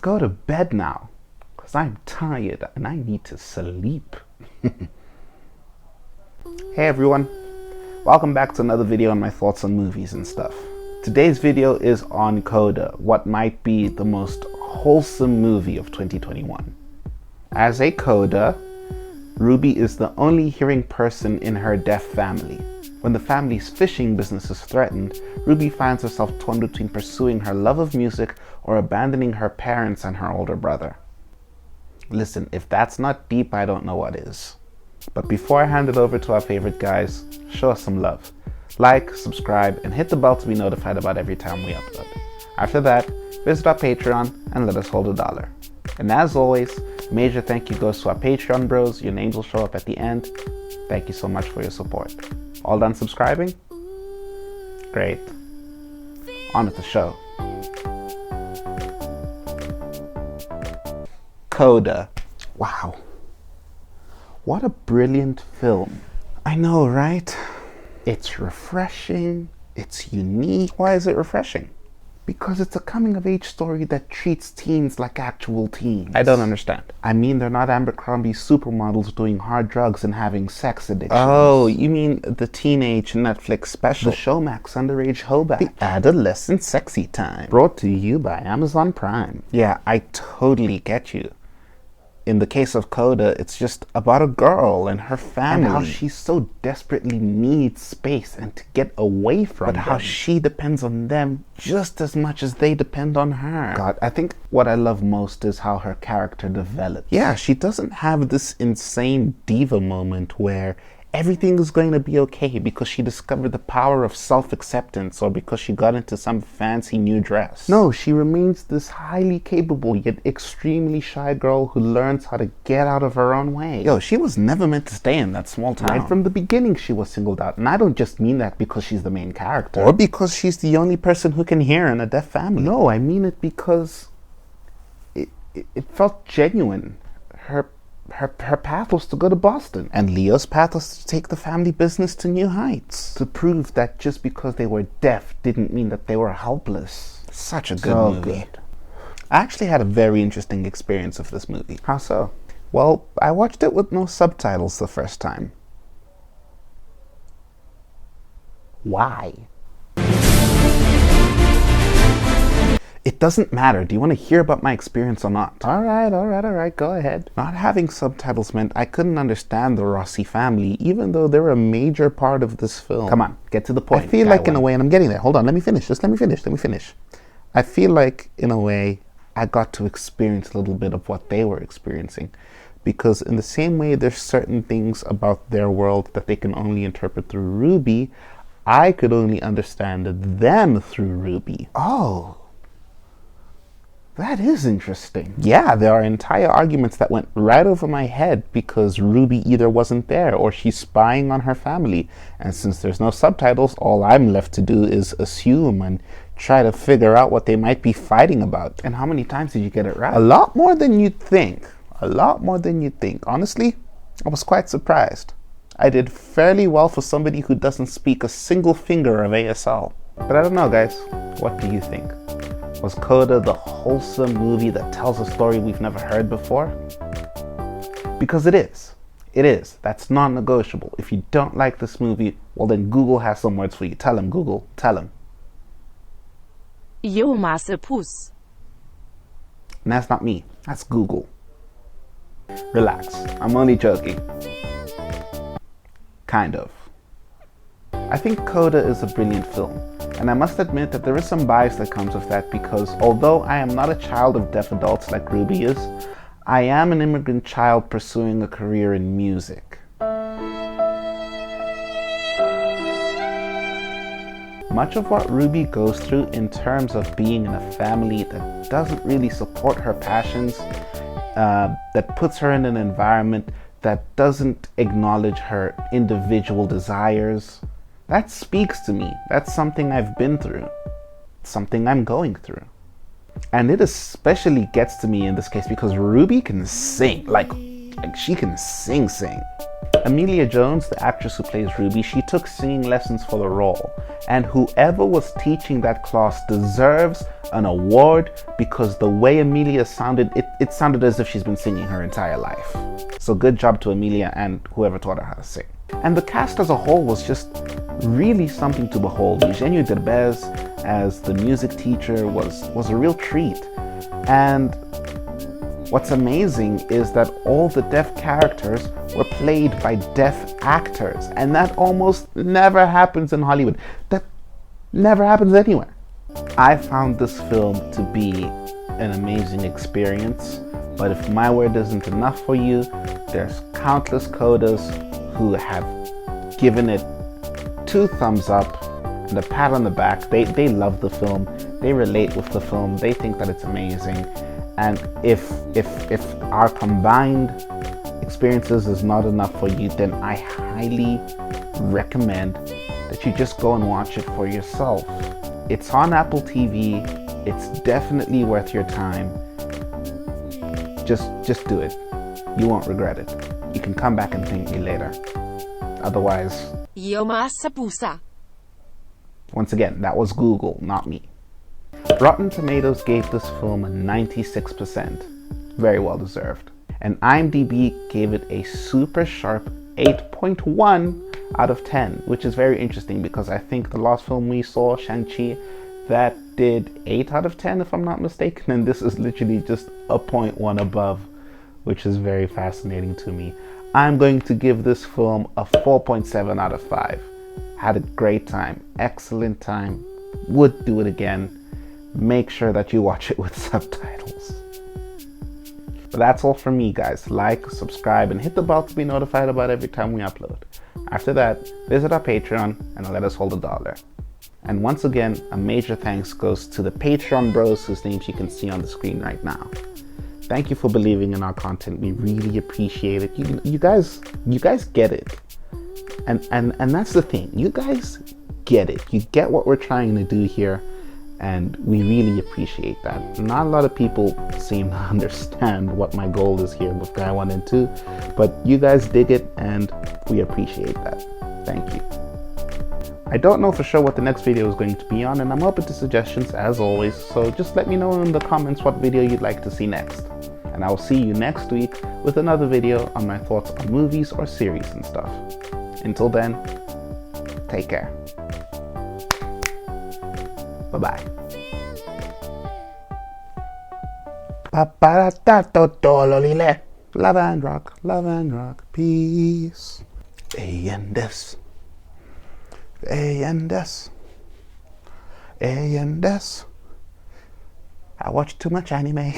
go to bed now, because I'm tired and I need to sleep. Hey everyone, welcome back to another video on my thoughts on movies and stuff. Today's video is on CODA, what might be the most wholesome movie of 2021. As a CODA, Ruby is the only hearing person in her deaf family. When the family's fishing business is threatened, Ruby finds herself torn between pursuing her love of music or abandoning her parents and her older brother. Listen, if that's not deep, I don't know what is. But before I hand it over to our favorite guys, show us some love. Like, subscribe, and hit the bell to be notified about every time we upload. After that, visit our Patreon and let us hold $1. And as always, major thank you goes to our Patreon bros. Your names will show up at the end. Thank you so much for your support. All done subscribing? Great. On with the show. CODA. Wow. What a brilliant film. I know, right? It's refreshing. It's unique. Why is it refreshing? Because it's a coming-of-age story that treats teens like actual teens. I don't understand. I mean, they're not Abercrombie supermodels doing hard drugs and having sex addictions. Oh, you mean the teenage Netflix special? The Showmax Underage Hoback. The Adolescent Sexy Time. Brought to you by Amazon Prime. Yeah, I totally get you. In the case of CODA, it's just about a girl and her family. And how she so desperately needs space and to get away from them. But how she depends on them just as much as they depend on her. God, I think what I love most is how her character develops. Yeah, she doesn't have this insane diva moment where everything is going to be okay because she discovered the power of self-acceptance or because she got into some fancy new dress. No, she remains this highly capable yet extremely shy girl who learns how to get out of her own way. Yo, she was never meant to stay in that small town. Right from the beginning she was singled out, and I don't just mean that because she's the main character. Or because she's the only person who can hear in a deaf family. No, I mean it because it felt genuine. Her path was to go to Boston, and Leo's path was to take the family business to new heights. To prove that just because they were deaf didn't mean that they were helpless. Such a good movie. Good. I actually had a very interesting experience of this movie. How so? Well, I watched it with no subtitles the first time. Why? It doesn't matter. Do you want to hear about my experience or not? Alright, go ahead. Not having subtitles meant I couldn't understand the Rossi family, even though they're a major part of this film. Come on, get to the point. I feel like in a way, and I'm getting there. Hold on, let me finish. Let me finish. I feel like, in a way, I got to experience a little bit of what they were experiencing. Because in the same way there's certain things about their world that they can only interpret through Ruby, I could only understand them through Ruby. Oh. That is interesting. Yeah, there are entire arguments that went right over my head because Ruby either wasn't there or she's spying on her family. And since there's no subtitles, all I'm left to do is assume and try to figure out what they might be fighting about. And how many times did you get it right? A lot more than you'd think. Honestly, I was quite surprised. I did fairly well for somebody who doesn't speak a single finger of ASL. But I don't know, guys. What do you think? Was CODA the wholesome movie that tells a story we've never heard before? Because it is. It is. That's non-negotiable. If you don't like this movie, well then Google has some words for you. Tell him, Google. Tell him. Jo masse pus. And that's not me. That's Google. Relax. I'm only joking. Kind of. I think CODA is a brilliant film. And I must admit that there is some bias that comes with that because although I am not a child of deaf adults like Ruby is, I am an immigrant child pursuing a career in music. Much of what Ruby goes through in terms of being in a family that doesn't really support her passions, that puts her in an environment that doesn't acknowledge her individual desires, that speaks to me. That's something I've been through. Something I'm going through. And it especially gets to me in this case because Ruby can sing. Like she can sing. Emilia Jones, the actress who plays Ruby, she took singing lessons for the role, and whoever was teaching that class deserves an award because the way Emilia sounded, it sounded as if she's been singing her entire life. So good job to Emilia and whoever taught her how to sing. And the cast as a whole was just really something to behold. Eugenio Derbez as the music teacher was a real treat. And what's amazing is that all the deaf characters were played by deaf actors, and that almost never happens in Hollywood. That never happens anywhere. I found this film to be an amazing experience, but if my word isn't enough for you, there's countless CODAs who have given it 2 thumbs up and a pat on the back. They love the film, they relate with the film, they think that it's amazing. And if our combined experiences is not enough for you, then I highly recommend that you just go and watch it for yourself. It's on Apple TV. It's definitely worth your time. Just do it. You won't regret it. You can come back and thank me later. Otherwise, once again, that was Google, not me. Rotten Tomatoes gave this film a 96%. Very well deserved. And IMDb gave it a super sharp 8.1 out of 10, which is very interesting because I think the last film we saw, Shang-Chi, that did 8 out of 10 if I'm not mistaken, and this is literally just a 0.1 above, which is very fascinating to me. I'm going to give this film a 4.7 out of 5. Had a great time, excellent time, would do it again. Make sure that you watch it with subtitles. But that's all from me, guys. Like, subscribe, and hit the bell to be notified about every time we upload. After that, visit our Patreon and let us hold $1. And once again, a major thanks goes to the Patreon bros whose names you can see on the screen right now. Thank you for believing in our content. We really appreciate it. You guys get it. And that's the thing. You guys get it. You get what we're trying to do here. And we really appreciate that. Not a lot of people seem to understand what my goal is here with Guy 1 and 2, but you guys dig it and we appreciate that. Thank you. I don't know for sure what the next video is going to be on, and I'm open to suggestions as always, so just let me know in the comments what video you'd like to see next. And I will see you next week with another video on my thoughts on movies or series and stuff. Until then, take care. Bye-bye. Love and rock, peace. A-N-S. A-N-S. A-N-S. I watch too much anime.